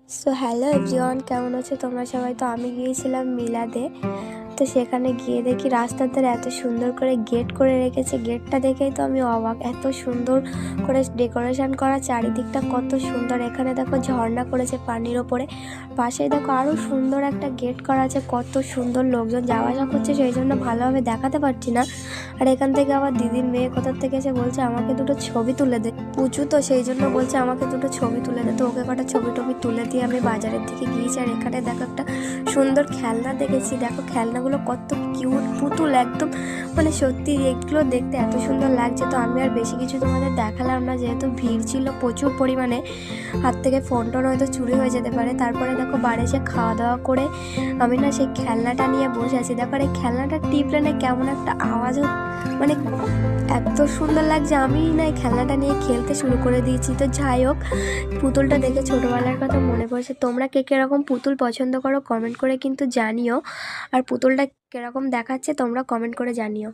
So hello everyone, কেমন আছো তোমরা সবাই? তো আমি গিয়েছিলাম মিলাদে। তো সেখানে গিয়ে দেখি রাস্তার ধারে এত সুন্দর করে গেট করে রেখেছে। গেটটা দেখেই তো আমি অবাক, এত সুন্দর করে ডেকোরেশন করা, চারিদিকটা কত সুন্দর। এখানে দেখো ঝর্ণা করেছে পানির ওপরে, পাশেই দেখো আরও সুন্দর একটা গেট করা আছে। কত সুন্দর, লোকজন যাওয়া আসা করছে, সেই জন্য ভালোভাবে দেখাতে পারছি না। আর এখান থেকে আবার দিদির মেয়ে কোথার থেকে এসে বলছে আমাকে দুটো ছবি তুলে দে। পুচু তো সেই জন্য বলছে আমাকে দুটো ছবি তুলে দে। তো ওকে কটা ছবি টবি তুলে দিয়ে আমি বাজারের দিকে গিয়েছি। আর এখানে দেখো একটা সুন্দর খেলনা দেখেছি। দেখো খেলনাগুলো কত কিউট, পুতুল একদম, মানে সত্যি এগুলো দেখতে এত সুন্দর লাগছে। তো আমি আর বেশি কিছু তোমাদের দেখালাম না, যেহেতু ভিড় ছিল প্রচুর পরিমাণে, হাত থেকে ফোন টোন হয়তো চুরি হয়ে যেতে পারে। তারপরে দেখো বাড়ি এসে খাওয়া দাওয়া করে আমি না সেই খেলনাটা নিয়ে বসে আছি। দেখো এই খেলনাটা টিপলে না কেমন একটা আওয়াজও, মানে এত সুন্দর লাগছে। আমি না এই খেলনাটা নিয়ে খেলতে শুরু করে দিয়েছি। তো যাই হোক, পুতুলটা দেখে ছোটোবেলার কথা মনে পড়ছে। তোমরা কে কীরকম পুতুল পছন্দ করো কমেন্ট করে কিন্তু জানিও। আর পুতুলটা কীরকম দেখাচ্ছে তোমরা কমেন্ট করে জানিও।